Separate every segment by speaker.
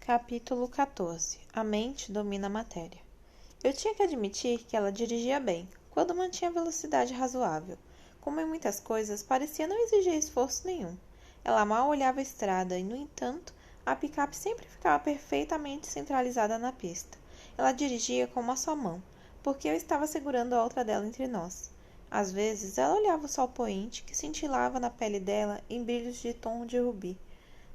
Speaker 1: Capítulo 14. A mente domina a matéria. Eu tinha que admitir que ela dirigia bem, quando mantinha velocidade razoável. Como em muitas coisas, parecia não exigir esforço nenhum. Ela mal olhava a estrada e, no entanto, a picape sempre ficava perfeitamente centralizada na pista. Ela dirigia com uma só mão, porque eu estava segurando a outra dela entre nós. Às vezes, ela olhava o sol poente, que cintilava na pele dela em brilhos de tom de rubi.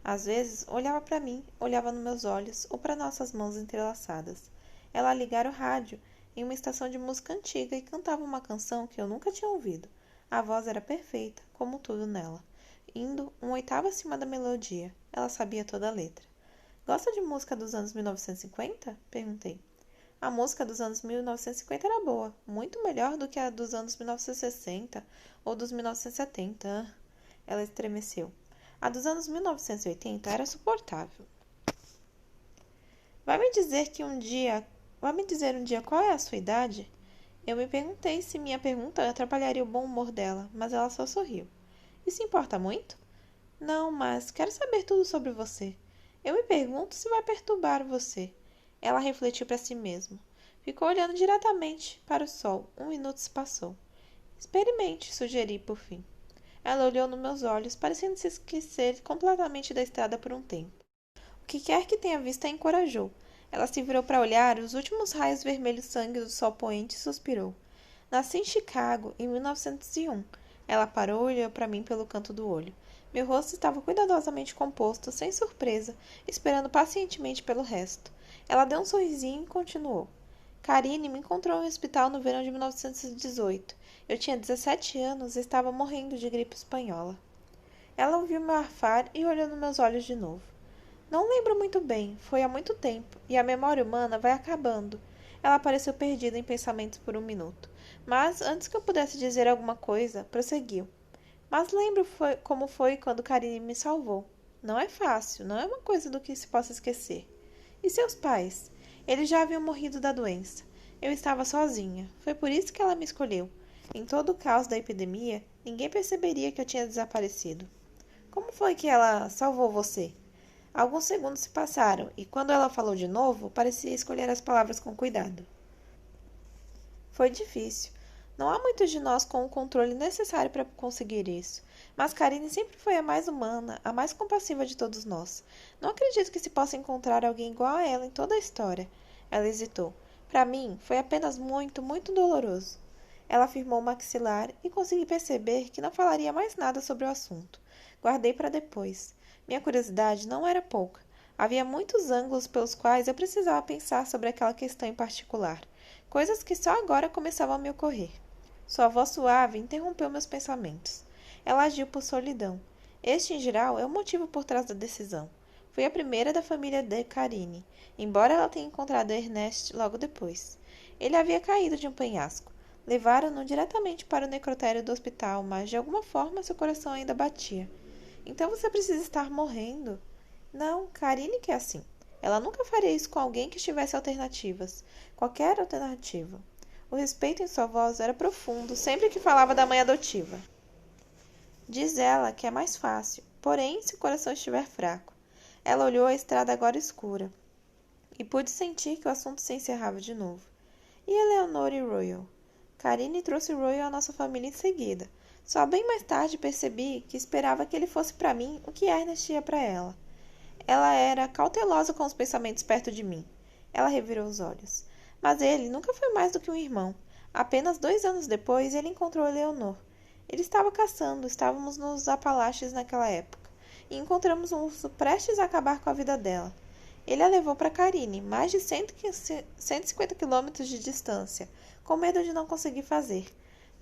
Speaker 1: Às vezes, olhava para mim, olhava nos meus olhos ou para nossas mãos entrelaçadas. Ela ligara o rádio em uma estação de música antiga e cantava uma canção que eu nunca tinha ouvido. A voz era perfeita, como tudo nela, indo um oitavo acima da melodia. Ela sabia toda a letra. Gosta de música dos anos 1950? Perguntei. A música dos anos 1950 era boa, muito melhor do que a dos anos 1960 ou dos 1970. Ela estremeceu. A dos anos 1980 era suportável. Vai me dizer um dia qual é a sua idade? Eu me perguntei se minha pergunta atrapalharia o bom humor dela, mas ela só sorriu. Isso importa muito? Não, mas quero saber tudo sobre você. Eu me pergunto se vai perturbar você. Ela refletiu para si mesma. Ficou olhando diretamente para o sol. 1 minuto se passou. Experimente, sugeri por fim. Ela olhou nos meus olhos, parecendo se esquecer completamente da estrada por um tempo. O que quer que tenha visto a encorajou. Ela se virou para olhar os últimos raios vermelhos sangue do sol poente e suspirou. Nasci em Chicago, em 1901. Ela parou e olhou para mim pelo canto do olho. Meu rosto estava cuidadosamente composto, sem surpresa, esperando pacientemente pelo resto. Ela deu um sorrisinho e continuou. Karine me encontrou no hospital no verão de 1918. Eu tinha 17 anos e estava morrendo de gripe espanhola. Ela ouviu meu arfar e olhou nos meus olhos de novo. Não lembro muito bem, foi há muito tempo, e a memória humana vai acabando. Ela pareceu perdida em pensamentos por 1 minuto. Mas, antes que eu pudesse dizer alguma coisa, prosseguiu. Mas lembro como foi quando Karine me salvou. Não é fácil, não é uma coisa do que se possa esquecer. E seus pais? Eles já haviam morrido da doença. Eu estava sozinha. Foi por isso que ela me escolheu. Em todo o caos da epidemia, ninguém perceberia que eu tinha desaparecido. Como foi que ela salvou você? Alguns segundos se passaram, e quando ela falou de novo, parecia escolher as palavras com cuidado. Foi difícil. Não há muitos de nós com o controle necessário para conseguir isso. Mas Karine sempre foi a mais humana, a mais compassiva de todos nós. Não acredito que se possa encontrar alguém igual a ela em toda a história. Ela hesitou. Para mim, foi apenas muito, muito doloroso. Ela firmou o maxilar e consegui perceber que não falaria mais nada sobre o assunto. Guardei para depois. Minha curiosidade não era pouca. Havia muitos ângulos pelos quais eu precisava pensar sobre aquela questão em particular. Coisas que só agora começavam a me ocorrer. Sua voz suave interrompeu meus pensamentos. Ela agiu por solidão. Este, em geral, é o motivo por trás da decisão. Fui a primeira da família de Karine, embora ela tenha encontrado Ernest logo depois. Ele havia caído de um penhasco. Levaram-no diretamente para o necrotério do hospital, mas de alguma forma seu coração ainda batia. Então você precisa estar morrendo? Não, Karine que é assim. Ela nunca faria isso com alguém que tivesse alternativas. Qualquer alternativa. O respeito em sua voz era profundo sempre que falava da mãe adotiva. Diz ela que é mais fácil, porém se o coração estiver fraco. Ela olhou a estrada agora escura e pude sentir que o assunto se encerrava de novo. E Eleanor e Royal? Karine trouxe Royal à nossa família em seguida. Só bem mais tarde percebi que esperava que ele fosse para mim o que Ernest ia para ela. Ela era cautelosa com os pensamentos perto de mim. Ela revirou os olhos. Mas ele nunca foi mais do que um irmão. Apenas 2 anos depois, ele encontrou Eleanor. Ele estava caçando, estávamos nos Apalaches naquela época, e encontramos um urso prestes a acabar com a vida dela. Ele a levou para Karine, mais de 150 quilômetros de distância, com medo de não conseguir fazer.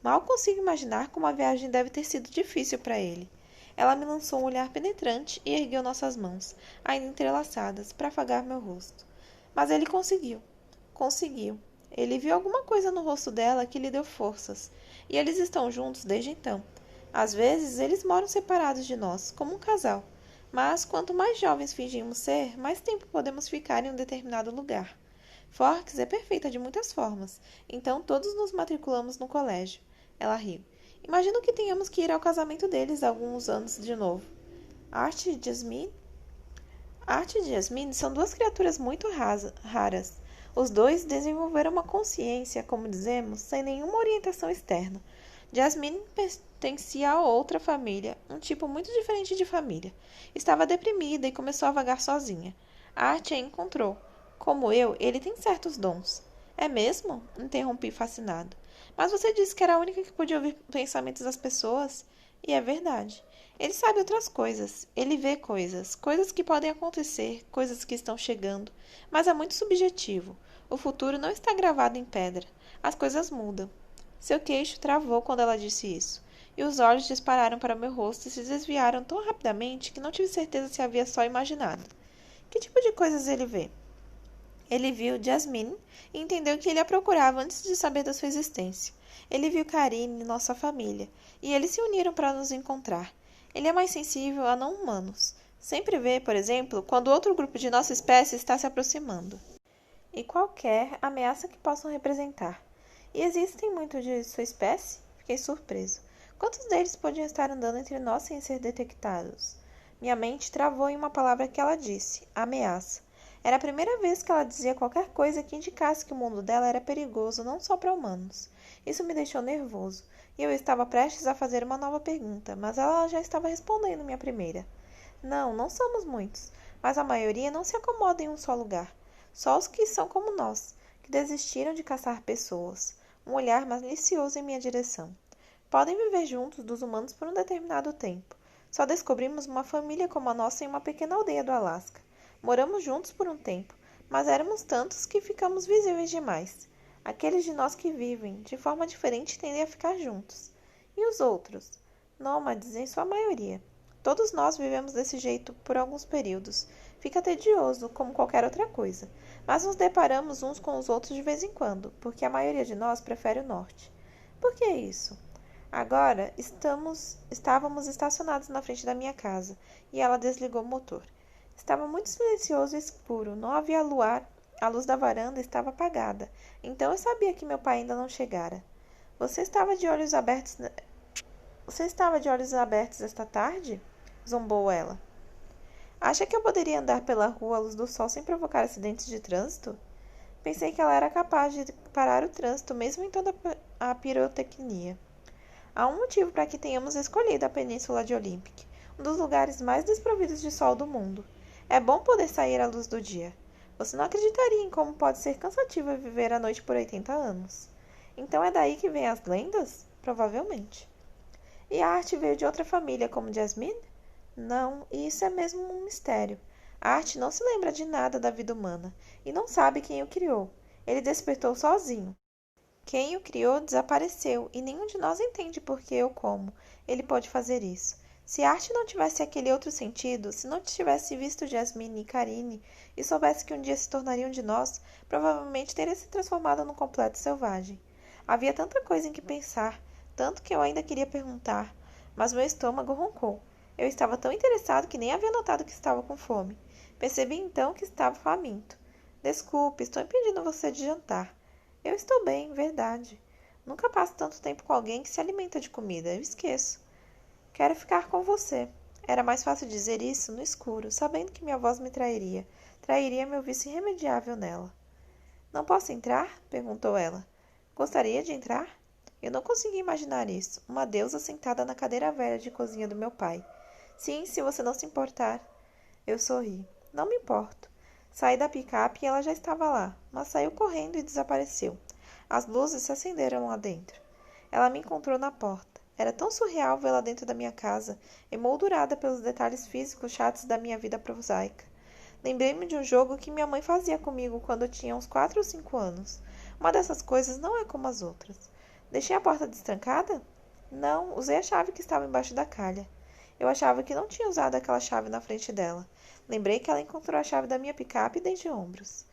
Speaker 1: Mal consigo imaginar como a viagem deve ter sido difícil para ele. Ela me lançou um olhar penetrante e ergueu nossas mãos, ainda entrelaçadas, para afagar meu rosto. Mas ele conseguiu. Conseguiu. Ele viu alguma coisa no rosto dela que lhe deu forças, e eles estão juntos desde então. Às vezes, eles moram separados de nós, como um casal. Mas, quanto mais jovens fingimos ser, mais tempo podemos ficar em um determinado lugar. Forks é perfeita de muitas formas, então todos nos matriculamos no colégio. Ela riu. Imagino que tenhamos que ir ao casamento deles há alguns anos de novo. Art e Jasmine? Art e Jasmine são duas criaturas muito raras. Os dois desenvolveram uma consciência, como dizemos, sem nenhuma orientação externa. Jasmine pertencia a outra família, um tipo muito diferente de família. Estava deprimida e começou a vagar sozinha. Art a encontrou. Como eu, ele tem certos dons. É mesmo? Interrompi fascinado. Mas você disse que era a única que podia ouvir pensamentos das pessoas? E é verdade. Ele sabe outras coisas. Ele vê coisas. Coisas que podem acontecer, coisas que estão chegando. Mas é muito subjetivo. O futuro não está gravado em pedra. As coisas mudam. Seu queixo travou quando ela disse isso, e os olhos dispararam para meu rosto e se desviaram tão rapidamente que não tive certeza se havia só imaginado. Que tipo de coisas ele vê? Ele viu Jasmine e entendeu que ele a procurava antes de saber da sua existência. Ele viu Karine e nossa família, e eles se uniram para nos encontrar. Ele é mais sensível a não-humanos. Sempre vê, por exemplo, quando outro grupo de nossa espécie está se aproximando. E qualquer ameaça que possam representar. E existem muitos de sua espécie? Fiquei surpreso. Quantos deles podiam estar andando entre nós sem ser detectados? Minha mente travou em uma palavra que ela disse: ameaça. Era a primeira vez que ela dizia qualquer coisa que indicasse que o mundo dela era perigoso não só para humanos. Isso me deixou nervoso, e eu estava prestes a fazer uma nova pergunta, mas ela já estava respondendo minha primeira. Não, não somos muitos, mas a maioria não se acomoda em um só lugar. Só os que são como nós, que desistiram de caçar pessoas. Um olhar malicioso em minha direção. Podem viver juntos dos humanos por um determinado tempo. Só descobrimos uma família como a nossa em uma pequena aldeia do Alasca. Moramos juntos por um tempo, mas éramos tantos que ficamos visíveis demais. Aqueles de nós que vivem, de forma diferente, tendem a ficar juntos. E os outros? Nômades, em sua maioria. Todos nós vivemos desse jeito por alguns períodos. Fica tedioso, como qualquer outra coisa. Mas nos deparamos uns com os outros de vez em quando, porque a maioria de nós prefere o norte. Por que isso? Agora estávamos estacionados na frente da minha casa, e ela desligou o motor. Estava muito silencioso e escuro, não havia luar, a luz da varanda estava apagada, então eu sabia que meu pai ainda não chegara. Você estava de olhos abertos esta tarde? Zombou ela. Acha que eu poderia andar pela rua à luz do sol sem provocar acidentes de trânsito? Pensei que ela era capaz de parar o trânsito, mesmo em toda a pirotecnia. Há um motivo para que tenhamos escolhido a Península de Olympic, um dos lugares mais desprovidos de sol do mundo. É bom poder sair à luz do dia. Você não acreditaria em como pode ser cansativo viver à noite por 80 anos. Então é daí que vêm as lendas? Provavelmente. E a arte veio de outra família, como Jasmine? Não, e isso é mesmo um mistério. A arte não se lembra de nada da vida humana e não sabe quem o criou. Ele despertou sozinho. Quem o criou desapareceu e nenhum de nós entende por que ou como ele pode fazer isso. Se a arte não tivesse aquele outro sentido, se não tivesse visto Jasmine e Karine e soubesse que um dia se tornariam de nós, provavelmente teria se transformado num completo selvagem. Havia tanta coisa em que pensar, tanto que eu ainda queria perguntar, mas meu estômago roncou. Eu estava tão interessado que nem havia notado que estava com fome. Percebi então que estava faminto. Desculpe, estou impedindo você de jantar. Eu estou bem, verdade. Nunca passo tanto tempo com alguém que se alimenta de comida, eu esqueço. Quero ficar com você. Era mais fácil dizer isso no escuro, sabendo que minha voz me trairia. Trairia meu vício irremediável nela. Não posso entrar? Perguntou ela. Gostaria de entrar? Eu não conseguia imaginar isso. Uma deusa sentada na cadeira velha de cozinha do meu pai. Sim, se você não se importar. Eu sorri. Não me importo. Saí da picape e ela já estava lá, mas saiu correndo e desapareceu. As luzes se acenderam lá dentro. Ela me encontrou na porta. Era tão surreal vê-la dentro da minha casa, emoldurada pelos detalhes físicos chatos da minha vida prosaica. Lembrei-me de um jogo que minha mãe fazia comigo quando eu tinha uns 4 ou 5 anos. Uma dessas coisas não é como as outras. Deixei a porta destrancada? Não, usei a chave que estava embaixo da calha. Eu achava que não tinha usado aquela chave na frente dela. Lembrei que ela encontrou a chave da minha picape e dei de ombros.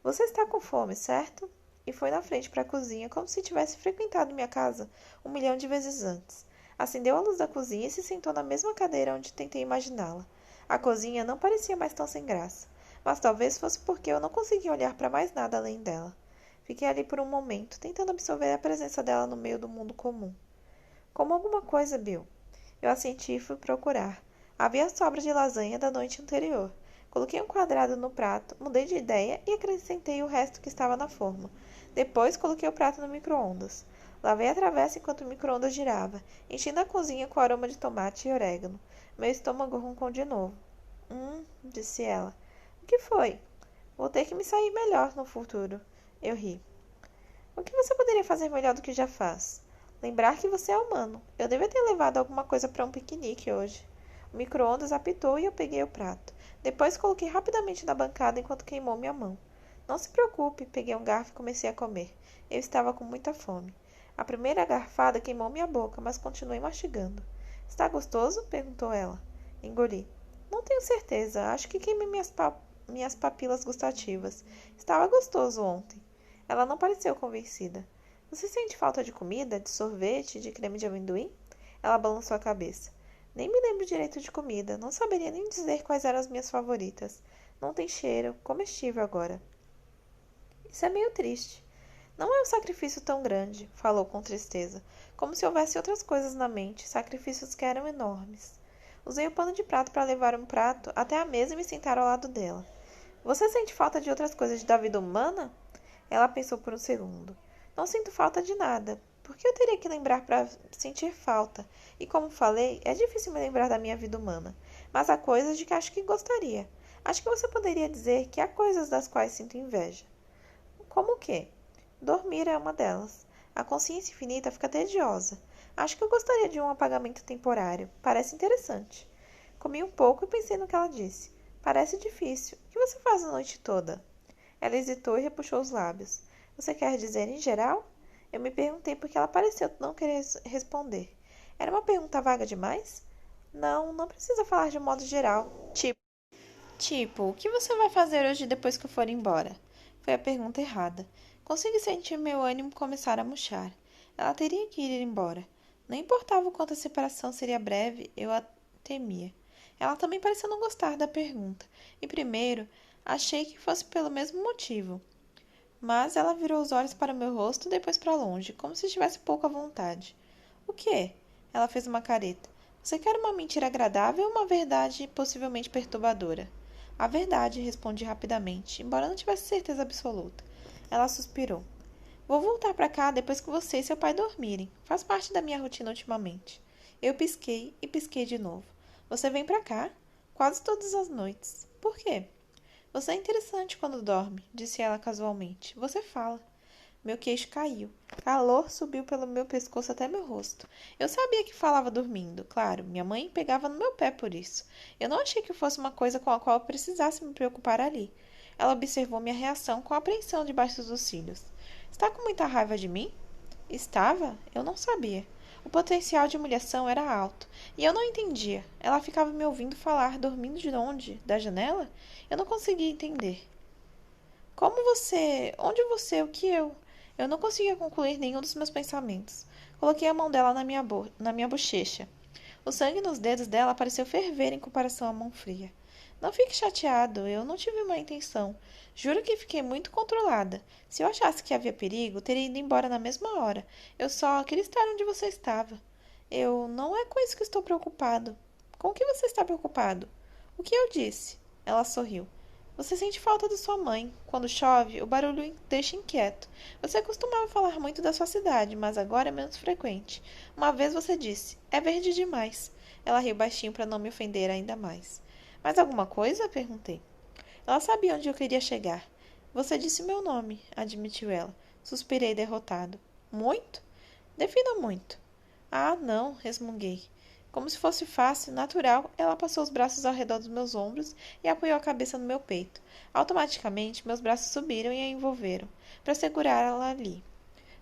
Speaker 1: Você está com fome, certo? E foi na frente para a cozinha como se tivesse frequentado minha casa 1 milhão de vezes antes. Acendeu a luz da cozinha e se sentou na mesma cadeira onde tentei imaginá-la. A cozinha não parecia mais tão sem graça, mas talvez fosse porque eu não conseguia olhar para mais nada além dela. Fiquei ali por um momento, tentando absorver a presença dela no meio do mundo comum. Como alguma coisa, Bill. Eu assenti e fui procurar. Havia sobra de lasanha da noite anterior. Coloquei um quadrado no prato, mudei de ideia e acrescentei o resto que estava na forma. Depois, coloquei o prato no micro-ondas. Lavei a travessa enquanto o micro-ondas girava, enchendo a cozinha com aroma de tomate e orégano. Meu estômago roncou de novo. Disse ela. O que foi? Vou ter que me sair melhor no futuro. Eu ri. O que você poderia fazer melhor do que já faz? Lembrar que você é humano. Eu devia ter levado alguma coisa para um piquenique hoje. O micro-ondas apitou e eu peguei o prato. Depois coloquei rapidamente na bancada enquanto queimou minha mão. Não se preocupe, peguei um garfo e comecei a comer. Eu estava com muita fome. A primeira garfada queimou minha boca, mas continuei mastigando. Está gostoso? Perguntou ela. Engoli. Não tenho certeza. Acho que queimei minhas papilas gustativas. Estava gostoso ontem. Ela não pareceu convencida. Você sente falta de comida, de sorvete, de creme de amendoim? Ela balançou a cabeça. Nem me lembro direito de comida. Não saberia nem dizer quais eram as minhas favoritas. Não tem cheiro. Comestível agora. Isso é meio triste. Não é um sacrifício tão grande, falou com tristeza, como se houvesse outras coisas na mente, sacrifícios que eram enormes. Usei o pano de prato para levar um prato até a mesa e me sentar ao lado dela. Você sente falta de outras coisas da vida humana? Ela pensou por um segundo. Não sinto falta de nada. Por que eu teria que lembrar para sentir falta? E como falei, é difícil me lembrar da minha vida humana. Mas há coisas de que acho que gostaria. Acho que você poderia dizer que há coisas das quais sinto inveja. Como o quê? Dormir é uma delas. A consciência infinita fica tediosa. Acho que eu gostaria de um apagamento temporário. Parece interessante. Comi um pouco e pensei no que ela disse. Parece difícil. O que você faz a noite toda? Ela hesitou e repuxou os lábios. Você quer dizer em geral? Eu me perguntei porque ela pareceu não querer responder. Era uma pergunta vaga demais? Não, não precisa falar de um modo geral. Tipo, o que você vai fazer hoje depois que eu for embora? Foi a pergunta errada. Consegui sentir meu ânimo começar a murchar. Ela teria que ir embora. Não importava o quanto a separação seria breve, eu a temia. Ela também pareceu não gostar da pergunta. E primeiro, achei que fosse pelo mesmo motivo. Mas ela virou os olhos para o meu rosto e depois para longe, como se estivesse pouco à vontade. O quê? Ela fez uma careta. Você quer uma mentira agradável ou uma verdade possivelmente perturbadora? A verdade, respondi rapidamente, embora não tivesse certeza absoluta. Ela suspirou. Vou voltar para cá depois que você e seu pai dormirem. Faz parte da minha rotina ultimamente. Eu pisquei e pisquei de novo. Você vem para cá? Quase todas as noites. Por quê? Você é interessante quando dorme, disse ela casualmente. Você fala. Meu queixo caiu. Calor subiu pelo meu pescoço até meu rosto. Eu sabia que falava dormindo, claro. Minha mãe pegava no meu pé por isso. Eu não achei que fosse uma coisa com a qual eu precisasse me preocupar ali. Ela observou minha reação com apreensão debaixo dos cílios. Está com muita raiva de mim? Estava? Eu não sabia. O potencial de humilhação era alto, e eu não entendia. Ela ficava me ouvindo falar, dormindo de onde? Da janela? Eu não conseguia entender. Como você? Onde você? O que eu? Eu não conseguia concluir nenhum dos meus pensamentos. Coloquei a mão dela na minha bochecha. O sangue nos dedos dela pareceu ferver em comparação à mão fria. Não fique chateado, eu não tive má intenção. Juro que fiquei muito controlada. Se eu achasse que havia perigo, teria ido embora na mesma hora. Eu só queria estar onde você estava. Não é com isso que estou preocupado. Com o que você está preocupado? O que eu disse? Ela sorriu. Você sente falta da sua mãe. Quando chove, o barulho deixa inquieto. Você costumava falar muito da sua cidade, mas agora é menos frequente. Uma vez você disse, é verde demais. Ela riu baixinho para não me ofender ainda mais. Mais alguma coisa? Perguntei. Ela sabia onde eu queria chegar. Você disse meu nome, admitiu ela. Suspirei derrotado. Muito? Defina muito. Ah, não, resmunguei. Como se fosse fácil, natural, ela passou os braços ao redor dos meus ombros e apoiou a cabeça no meu peito. Automaticamente, meus braços subiram e a envolveram, para segurá-la ali.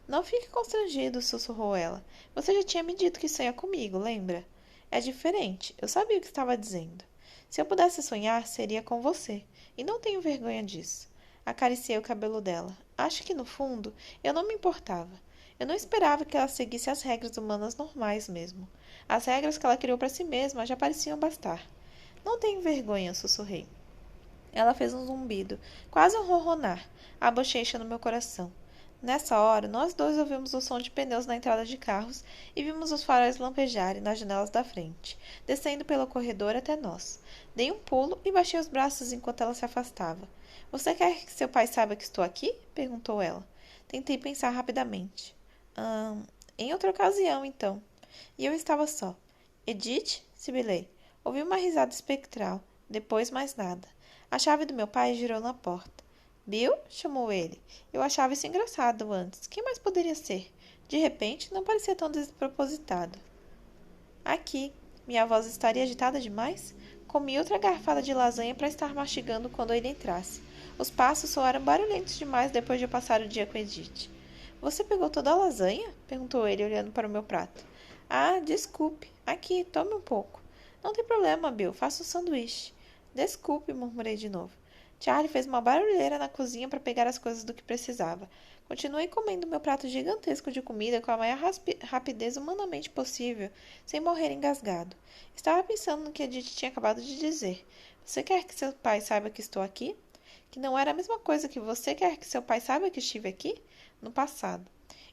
Speaker 1: Não fique constrangido, sussurrou ela. Você já tinha me dito que sonha comigo, lembra? É diferente, eu sabia o que estava dizendo. Se eu pudesse sonhar, seria com você, e não tenho vergonha disso. Acariciei o cabelo dela. Acho que, no fundo, eu não me importava. Eu não esperava que ela seguisse as regras humanas normais mesmo. As regras que ela criou para si mesma já pareciam bastar. Não tenho vergonha, sussurrei. Ela fez um zumbido, quase um ronronar, a bochecha no meu coração. Nessa hora, nós dois ouvimos o som de pneus na entrada de carros e vimos os faróis lampejarem nas janelas da frente, descendo pelo corredor até nós. Dei um pulo e baixei os braços enquanto ela se afastava. Você quer que seu pai saiba que estou aqui? Perguntou ela. Tentei pensar rapidamente. Em outra ocasião, então. E eu estava só. Edith? Sibilei. Ouvi uma risada espectral. Depois mais nada. A chave do meu pai girou na porta. Bill? Chamou ele. Eu achava isso engraçado antes. Quem mais poderia ser? De repente, não parecia tão despropositado. Aqui. Minha voz estaria agitada demais? Comi outra garfada de lasanha para estar mastigando quando ele entrasse. Os passos soaram barulhentos demais depois de eu passar o dia com Edith. Você pegou toda a lasanha? Perguntou ele, olhando para o meu prato. Ah, desculpe. Aqui, tome um pouco. Não tem problema, Bill. Faça um sanduíche. Desculpe, murmurei de novo. Charlie fez uma barulheira na cozinha para pegar as coisas do que precisava. Continuei comendo meu prato gigantesco de comida com a maior rapidez humanamente possível, sem morrer engasgado. Estava pensando no que Edith tinha acabado de dizer. Você quer que seu pai saiba que estou aqui? Que não era a mesma coisa que você quer que seu pai saiba que estive aqui? No passado.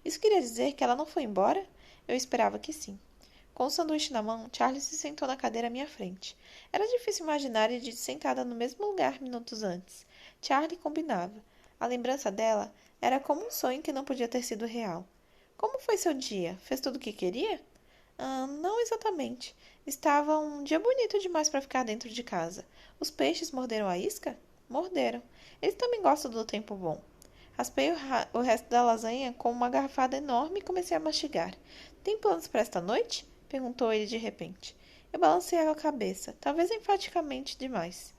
Speaker 1: Isso queria dizer que ela não foi embora? Eu esperava que sim. Com o sanduíche na mão, Charlie se sentou na cadeira à minha frente. Era difícil imaginar Edith sentada no mesmo lugar minutos antes. Charlie combinava. A lembrança dela era como um sonho que não podia ter sido real. Como foi seu dia? Fez tudo o que queria? Não exatamente. Estava um dia bonito demais para ficar dentro de casa. Os peixes morderam a isca? Morderam. Eles também gostam do tempo bom. Raspei o resto da lasanha com uma garfada enorme e comecei a mastigar. Tem planos para esta noite? Perguntou ele de repente. Eu balancei a cabeça, talvez enfaticamente demais.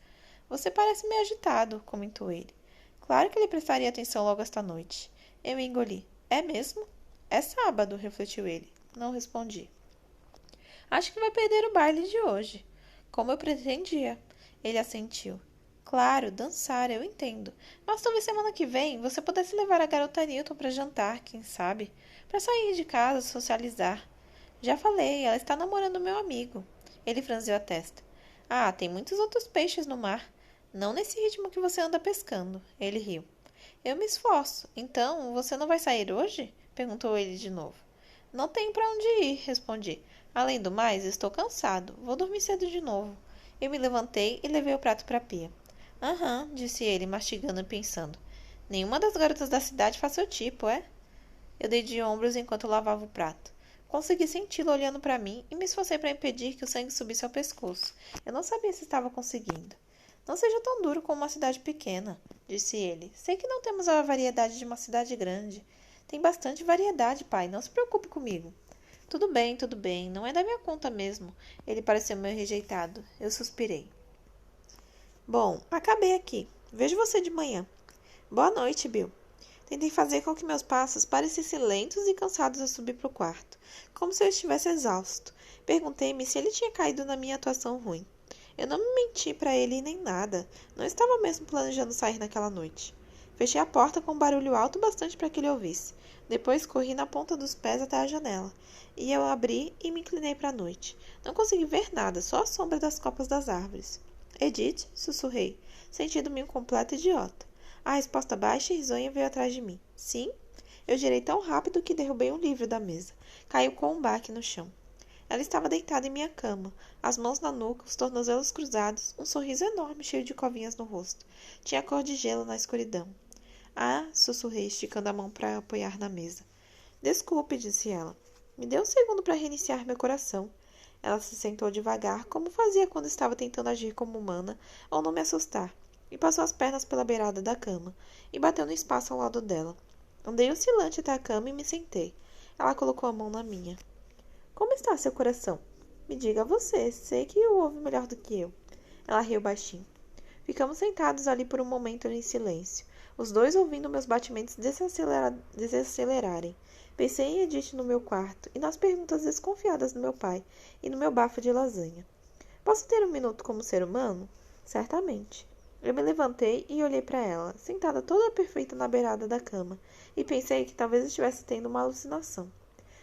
Speaker 1: Você parece meio agitado, comentou ele. Claro que ele prestaria atenção logo esta noite. Eu engoli. É mesmo? É sábado, refletiu ele. Não respondi. Acho que vai perder o baile de hoje. Como eu pretendia. Ele assentiu. Claro, dançar, eu entendo. Mas talvez semana que vem você pudesse levar a garota Newton para jantar, quem sabe? Para sair de casa, socializar. Já falei, ela está namorando meu amigo. Ele franziu a testa. Ah, tem muitos outros peixes no mar. Não nesse ritmo que você anda pescando. Ele riu. Eu me esforço. Então, você não vai sair hoje? Perguntou ele de novo. Não tenho para onde ir, respondi. Além do mais, estou cansado. Vou dormir cedo de novo. Eu me levantei e levei o prato para a pia. Aham, disse ele, mastigando e pensando. Nenhuma das garotas da cidade faz seu tipo, é? Eu dei de ombros enquanto lavava o prato. Consegui senti-lo olhando para mim e me esforcei para impedir que o sangue subisse ao pescoço. Eu não sabia se estava conseguindo. Não seja tão duro como uma cidade pequena, disse ele. Sei que não temos a variedade de uma cidade grande. Tem bastante variedade, pai. Não se preocupe comigo. Tudo bem. Não é da minha conta mesmo. Ele pareceu meio rejeitado. Eu suspirei. Bom, acabei aqui. Vejo você de manhã. Boa noite, Bill. Tentei fazer com que meus passos parecessem lentos e cansados ao subir para o quarto, como se eu estivesse exausto. Perguntei-me se ele tinha caído na minha atuação ruim. Eu não me menti para ele nem nada. Não estava mesmo planejando sair naquela noite. Fechei a porta com um barulho alto bastante para que ele ouvisse. Depois corri na ponta dos pés até a janela. E eu abri e me inclinei para a noite. Não consegui ver nada, só a sombra das copas das árvores. Edith, sussurrei, sentindo-me um completo idiota. A resposta baixa e risonha veio atrás de mim. Sim? Eu girei tão rápido que derrubei um livro da mesa. Caiu com um baque no chão. Ela estava deitada em minha cama, as mãos na nuca, os tornozelos cruzados, um sorriso enorme cheio de covinhas no rosto. Tinha cor de gelo na escuridão. Ah, sussurrei, esticando a mão para apoiar na mesa. Desculpe, disse ela. Me dê um segundo para reiniciar meu coração. Ela se sentou devagar, como fazia quando estava tentando agir como humana ou não me assustar, e passou as pernas pela beirada da cama, e bateu no espaço ao lado dela. Andei oscilante até a cama e me sentei. Ela colocou a mão na minha. Como está seu coração? Me diga você, sei que o ouve melhor do que eu. Ela riu baixinho. Ficamos sentados ali por um momento em silêncio, os dois ouvindo meus batimentos desacelerarem. Pensei em Edith no meu quarto, e nas perguntas desconfiadas do meu pai, e no meu bafo de lasanha. Posso ter um minuto como ser humano? Certamente. Eu me levantei e olhei para ela, sentada toda perfeita na beirada da cama, e pensei que talvez estivesse tendo uma alucinação.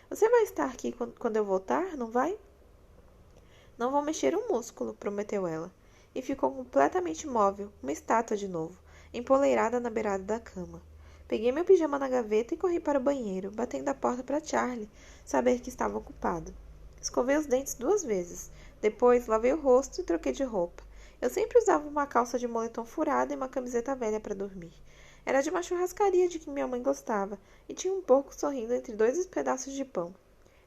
Speaker 1: Você vai estar aqui quando eu voltar, não vai? Não vou mexer um músculo, prometeu ela, e ficou completamente imóvel, uma estátua de novo, empoleirada na beirada da cama. Peguei meu pijama na gaveta e corri para o banheiro, batendo a porta para Charlie saber que estava ocupado. Escovei os dentes 2 vezes. Depois, lavei o rosto e troquei de roupa. Eu sempre usava uma calça de moletom furada e uma camiseta velha para dormir. Era de uma churrascaria de que minha mãe gostava, e tinha um porco sorrindo entre 2 pedaços de pão.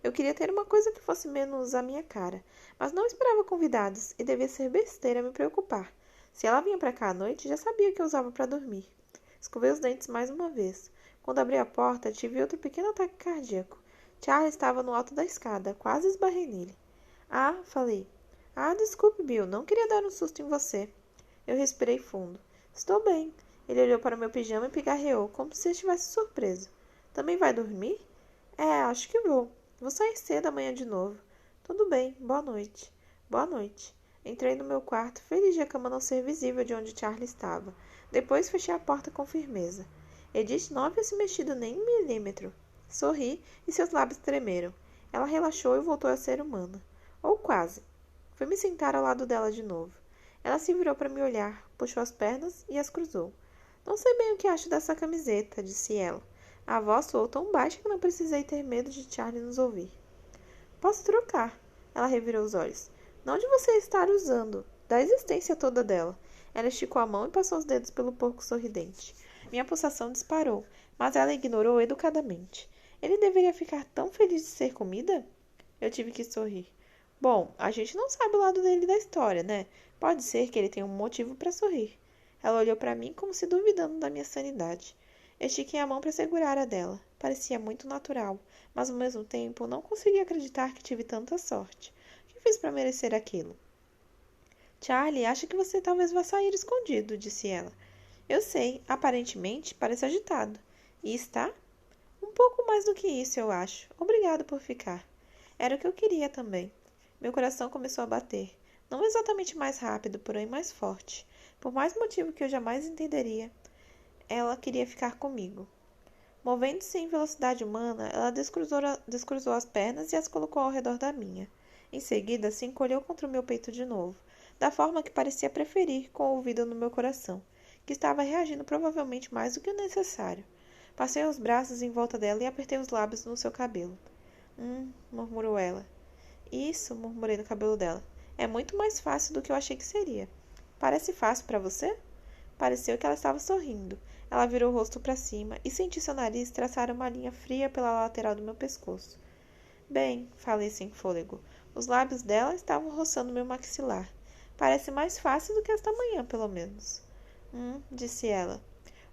Speaker 1: Eu queria ter uma coisa que fosse menos a minha cara, mas não esperava convidados, e devia ser besteira me preocupar. Se ela vinha para cá à noite, já sabia que eu usava para dormir. Escovei os dentes mais uma vez. Quando abri a porta, tive outro pequeno ataque cardíaco. Charlie estava no alto da escada, quase esbarrei nele. Ah, falei. Ah, desculpe, Bill, não queria dar um susto em você. Eu respirei fundo. Estou bem. Ele olhou para o meu pijama e pigarreou, como se estivesse surpreso. Também vai dormir? É, acho que vou. Vou sair cedo amanhã de novo. Tudo bem, boa noite. Boa noite. Entrei no meu quarto, feliz de a cama não ser visível de onde Charlie estava. Depois fechei a porta com firmeza. Edith não havia se mexido nem um milímetro. Sorri e seus lábios tremeram. Ela relaxou e voltou a ser humana. Ou quase. Fui me sentar ao lado dela de novo. Ela se virou para me olhar, puxou as pernas e as cruzou. Não sei bem o que acho dessa camiseta, disse ela. A voz soou tão baixa que não precisei ter medo de Charlie nos ouvir. Posso trocar. Ela revirou os olhos. Não de você estar usando, da existência toda dela. Ela esticou a mão e passou os dedos pelo porco sorridente. Minha pulsação disparou, mas ela ignorou educadamente. Ele deveria ficar tão feliz de ser comida? Eu tive que sorrir. Bom, a gente não sabe o lado dele da história, né? Pode ser que ele tenha um motivo para sorrir. Ela olhou para mim como se duvidando da minha sanidade. Estiquei a mão para segurar a dela. Parecia muito natural, mas ao mesmo tempo não conseguia acreditar que tive tanta sorte. O que fiz para merecer aquilo? Charlie acha que você talvez vá sair escondido, disse ela. Eu sei, aparentemente parece agitado. E está? Um pouco mais do que isso, eu acho. Obrigado por ficar. Era o que eu queria também. Meu coração começou a bater. Não exatamente mais rápido, porém mais forte. Por mais motivo que eu jamais entenderia. Ela queria ficar comigo. Movendo-se em velocidade humana, ela descruzou as pernas e as colocou ao redor da minha. Em seguida, se encolheu contra o meu peito de novo, da forma que parecia preferir, com o ouvido no meu coração, que estava reagindo provavelmente mais do que o necessário. Passei os braços em volta dela e apertei os lábios no seu cabelo. Murmurou ela. Isso, murmurei no cabelo dela. É muito mais fácil do que eu achei que seria. Parece fácil para você? Pareceu que ela estava sorrindo. Ela virou o rosto para cima e senti seu nariz traçar uma linha fria pela lateral do meu pescoço. Bem, falei sem fôlego. Os lábios dela estavam roçando meu maxilar. Parece mais fácil do que esta manhã, pelo menos. Disse ela.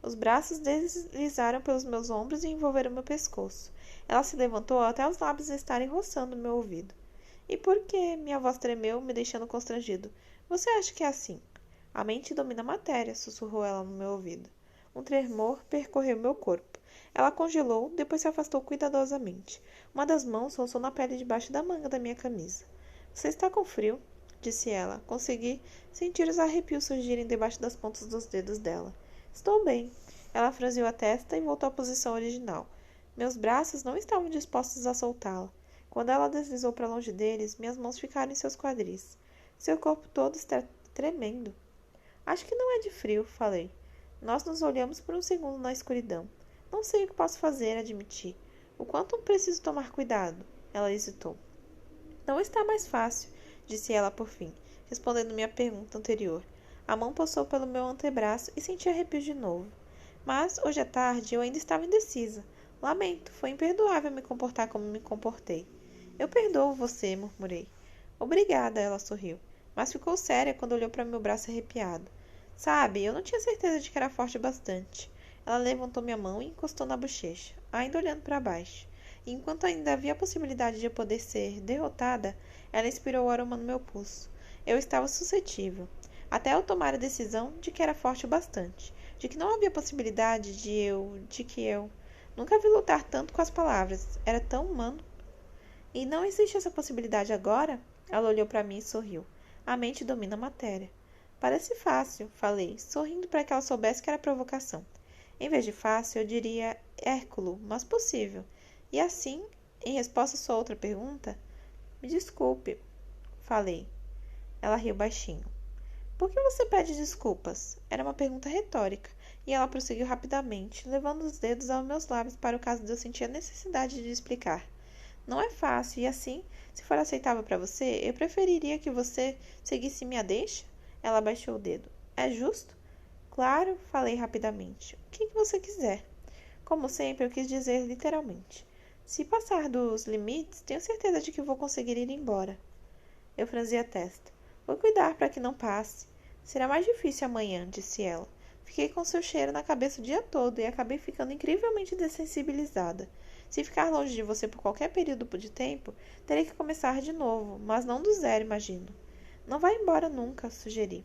Speaker 1: Os braços deslizaram pelos meus ombros e envolveram meu pescoço. Ela se levantou até os lábios estarem roçando meu ouvido. E por quê? Minha voz tremeu, me deixando constrangido. Você acha que é assim? A mente domina a matéria, sussurrou ela no meu ouvido. Um tremor percorreu meu corpo. Ela congelou, depois se afastou cuidadosamente. Uma das mãos roçou na pele debaixo da manga da minha camisa. Você está com frio? Disse ela. Consegui sentir os arrepios surgirem debaixo das pontas dos dedos dela. Estou bem. Ela franziu a testa e voltou à posição original. Meus braços não estavam dispostos a soltá-la. Quando ela deslizou para longe deles, minhas mãos ficaram em seus quadris. Seu corpo todo está tremendo. Acho que não é de frio, falei. Nós nos olhamos por um segundo na escuridão. Não sei o que posso fazer, admiti. O quanto preciso tomar cuidado? Ela hesitou. Não está mais fácil, disse ela por fim, respondendo minha pergunta anterior. A mão passou pelo meu antebraço e senti arrepios de novo. Mas, hoje à tarde, eu ainda estava indecisa. Lamento, foi imperdoável me comportar como me comportei. Eu perdoo você, murmurei. Obrigada, ela sorriu, mas ficou séria quando olhou para meu braço arrepiado. Sabe, eu não tinha certeza de que era forte bastante. Ela levantou minha mão e encostou na bochecha, ainda olhando para baixo. E enquanto ainda havia a possibilidade de eu poder ser derrotada, ela inspirou o aroma no meu pulso. Eu estava suscetível, até eu tomar a decisão de que era forte o bastante, de que não havia possibilidade de que eu... Nunca vi lutar tanto com as palavras, era tão humano. E não existe essa possibilidade agora? Ela olhou para mim e sorriu. A mente domina a matéria. Parece fácil, falei, sorrindo para que ela soubesse que era provocação. Em vez de fácil, eu diria hérculo, mas possível. E assim, em resposta à sua outra pergunta, me desculpe, falei. Ela riu baixinho. Por que você pede desculpas? Era uma pergunta retórica, E ela prosseguiu rapidamente, levando os dedos aos meus lábios para o caso de eu sentir a necessidade de explicar. Não é fácil, e assim, se for aceitável para você, eu preferiria que você seguisse minha deixa. Ela baixou o dedo. É justo? Claro, falei rapidamente. O que você quiser. Como sempre, eu quis dizer literalmente. Se passar dos limites, tenho certeza de que vou conseguir ir embora. Eu franzi a testa. Vou cuidar para que não passe. Será mais difícil amanhã, disse ela. Fiquei com seu cheiro na cabeça o dia todo e acabei ficando incrivelmente dessensibilizada. Se ficar longe de você por qualquer período de tempo, terei que começar de novo, mas não do zero, imagino. Não vai embora nunca, sugeri.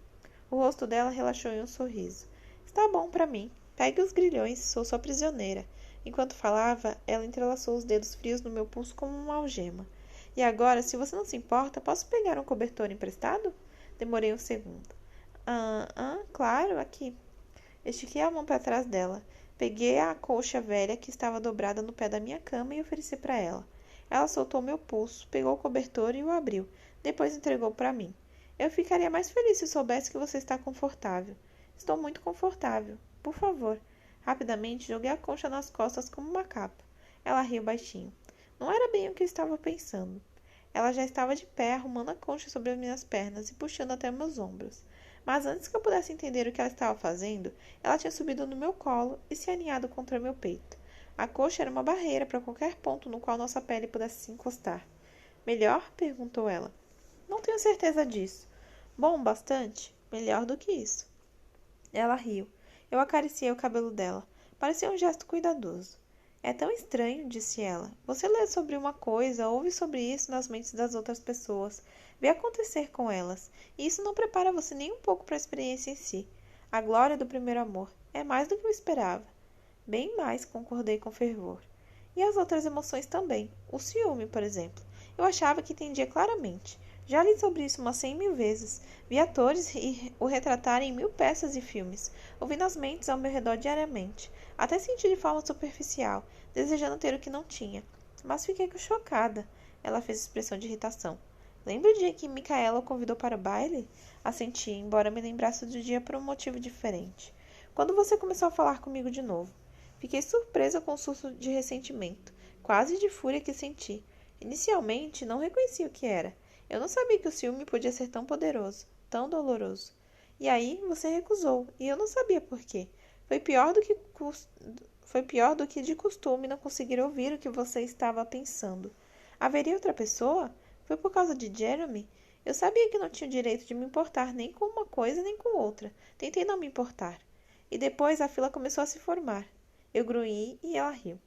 Speaker 1: O rosto dela relaxou em um sorriso. Está bom para mim. Pegue os grilhões, sou sua prisioneira. Enquanto falava, ela entrelaçou os dedos frios no meu pulso como uma algema. E agora, se você não se importa, posso pegar um cobertor emprestado? Demorei um segundo. Claro, aqui. Estiquei a mão para trás dela. Peguei a colcha velha que estava dobrada no pé da minha cama e ofereci para ela. Ela soltou meu pulso, pegou o cobertor e o abriu. Depois entregou para mim. Eu ficaria mais feliz se soubesse que você está confortável. Estou muito confortável. Por favor. Rapidamente joguei a concha nas costas como uma capa. Ela riu baixinho. Não era bem o que eu estava pensando. Ela já estava de pé, arrumando a concha sobre as minhas pernas e puxando até meus ombros. Mas antes que eu pudesse entender o que ela estava fazendo, ela tinha subido no meu colo e se aninhado contra meu peito. A coxa era uma barreira para qualquer ponto no qual nossa pele pudesse se encostar. Melhor? Perguntou ela. Não tenho certeza disso. Bom, bastante? Melhor do que isso. Ela riu. Eu acariciei o cabelo dela. Parecia um gesto cuidadoso. É tão estranho, disse ela. Você lê sobre uma coisa, ouve sobre isso nas mentes das outras pessoas, vê acontecer com elas, e isso não prepara você nem um pouco para a experiência em si. A glória do primeiro amor é mais do que eu esperava. Bem mais, concordei com fervor. E as outras emoções também. O ciúme, por exemplo. Eu achava que entendia claramente. Já li sobre isso umas 100.000 vezes. Vi atores o retratarem em 1000 peças e filmes, ouvindo as mentes ao meu redor diariamente. Até senti de forma superficial, desejando ter o que não tinha. Mas fiquei chocada. Ela fez expressão de irritação. Lembra o dia que Micaela o convidou para o baile? Assenti, embora me lembrasse do dia por um motivo diferente. Quando você começou a falar comigo de novo. Fiquei surpresa com o surto de ressentimento, quase de fúria que senti. Inicialmente, não reconheci o que era. Eu não sabia que o ciúme podia ser tão poderoso, tão doloroso. E aí, você recusou, e eu não sabia por quê. Foi pior do que de costume não conseguir ouvir o que você estava pensando. Haveria outra pessoa? Foi por causa de Jeremy? Eu sabia que não tinha o direito de me importar nem com uma coisa nem com outra. Tentei não me importar. E depois a fila começou a se formar. Eu grunhi e ela riu.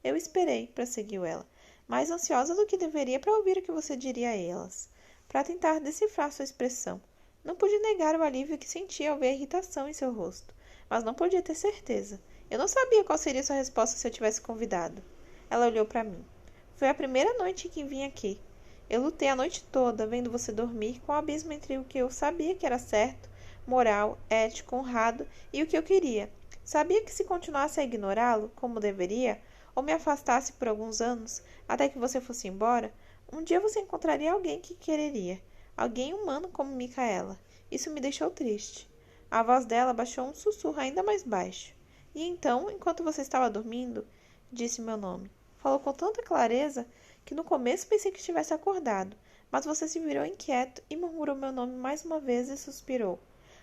Speaker 1: Eu esperei, prosseguiu ela, mais ansiosa do que deveria para ouvir o que você diria a elas, para tentar decifrar sua expressão. Não pude negar o alívio que sentia ao ver a irritação em seu rosto, mas não podia ter certeza. Eu não sabia qual seria sua resposta se eu tivesse convidado. Ela olhou para mim. Foi a primeira noite em que vim aqui. Eu lutei a noite toda, vendo você dormir, com o abismo entre o que eu sabia que era certo, moral, ético, honrado, e o que eu queria. Sabia que se continuasse a ignorá-lo, como deveria, ou me afastasse por alguns anos, até que você fosse embora, um dia você encontraria alguém que quereria, alguém humano como Micaela. Isso me deixou triste. A voz dela baixou um sussurro ainda mais baixo. E então, enquanto você estava dormindo, disse meu nome. Falou com tanta clareza que no começo pensei que estivesse acordado, mas você se virou inquieto e murmurou meu nome mais uma vez e suspirou.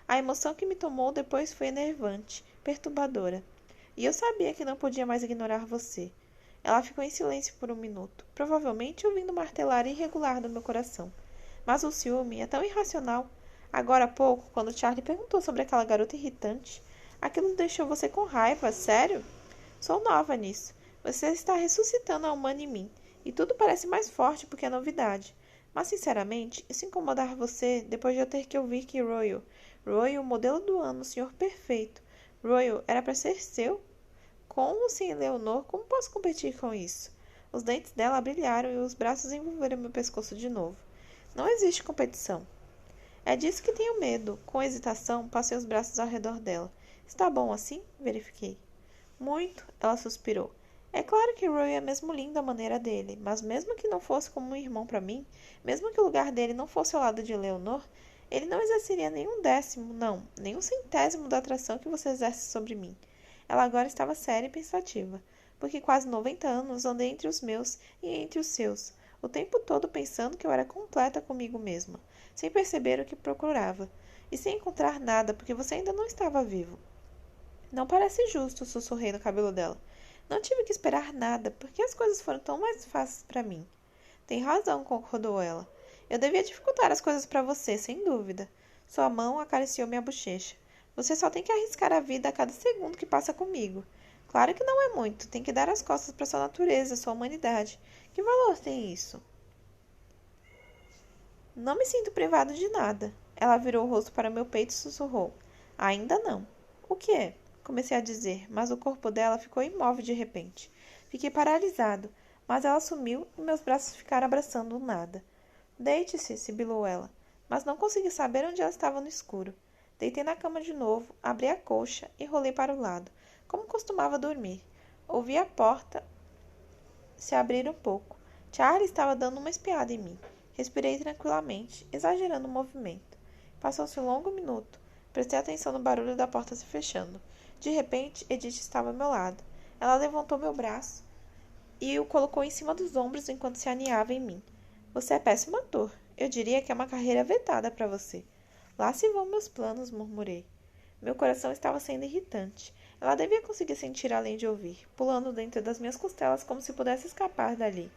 Speaker 1: A emoção que me tomou depois foi enervante, perturbadora. E eu sabia que não podia mais ignorar você. Ela ficou em silêncio por um minuto, provavelmente ouvindo o martelar irregular do meu coração. Mas o ciúme é tão irracional. Agora há pouco, quando Charlie perguntou sobre aquela garota irritante, aquilo deixou você com raiva, sério? Sou nova nisso. Você está ressuscitando a humana em mim, e tudo parece mais forte porque é novidade. Mas, sinceramente, isso incomodar você depois de eu ter que ouvir que Royal, modelo do ano, o senhor perfeito. Royal era para ser seu? Com ou sem Eleanor, como posso competir com isso? Os dentes dela brilharam e os braços envolveram meu pescoço de novo. Não existe competição. É disso que tenho medo. Com hesitação, passei os braços ao redor dela. Está bom assim? Verifiquei. Muito, ela suspirou. É claro que Roy é mesmo lindo à maneira dele, mas mesmo que não fosse como um irmão para mim, mesmo que o lugar dele não fosse ao lado de Eleanor, Ele não exerceria nem um décimo, não, nem um centésimo da atração que você exerce sobre mim. Ela agora estava séria e pensativa, porque quase 90 anos andei entre os meus e entre os seus, o tempo todo pensando que eu era completa comigo mesma, sem perceber o que procurava, e sem encontrar nada, porque você ainda não estava vivo. Não parece justo, sussurrei no cabelo dela. Não tive que esperar nada, porque as coisas foram tão mais fáceis para mim. Tem razão, concordou ela. Eu devia dificultar as coisas para você, sem dúvida. Sua mão acariciou minha bochecha. Você só tem que arriscar a vida a cada segundo que passa comigo. Claro que não é muito, tem que dar as costas para sua natureza, sua humanidade. Que valor tem isso? Não me sinto privado de nada. Ela virou o rosto para meu peito e sussurrou. Ainda não. O que é? Comecei a dizer, mas o corpo dela ficou imóvel de repente. Fiquei paralisado, mas ela sumiu e meus braços ficaram abraçando o nada. Deite-se, sibilou ela, mas não consegui saber onde ela estava no escuro. Deitei na cama de novo, abri a colcha e rolei para o lado, como costumava dormir. Ouvi a porta se abrir um pouco. Charlie estava dando uma espiada em mim. Respirei tranquilamente, exagerando o movimento. Passou-se um longo minuto. Prestei atenção no barulho da porta se fechando. De repente, Edith estava ao meu lado. Ela levantou meu braço e o colocou em cima dos ombros enquanto se aninhava em mim. Você é péssimo ator. Eu diria que é uma carreira vetada para você. Lá se vão meus planos, murmurei. Meu coração estava sendo irritante. Ela devia conseguir sentir além de ouvir, pulando dentro das minhas costelas como se pudesse escapar dali.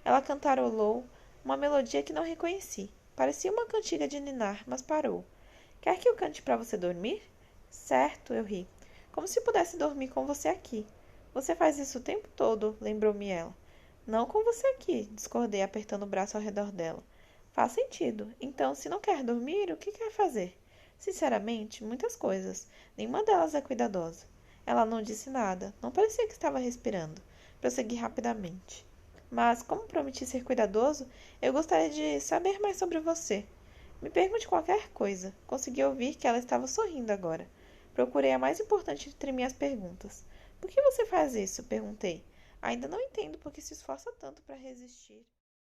Speaker 1: Ela cantarolou uma melodia que não reconheci. Parecia uma cantiga de ninar, mas parou. Quer que eu cante para você dormir? Certo, eu ri. Como se pudesse dormir com você aqui. Você faz isso o tempo todo, lembrou-me ela. Não com você aqui, discordei, apertando o braço ao redor dela. Faz sentido. Então, se não quer dormir, o que quer fazer? Sinceramente, muitas coisas. Nenhuma delas é cuidadosa. Ela não disse nada. Não parecia que estava respirando. Prossegui rapidamente. Mas, como prometi ser cuidadoso, eu gostaria de saber mais sobre você. Me pergunte qualquer coisa. Consegui ouvir que ela estava sorrindo agora. Procurei a mais importante entre minhas perguntas. Por que você faz isso? Perguntei. Ainda não entendo por que se esforça tanto para resistir.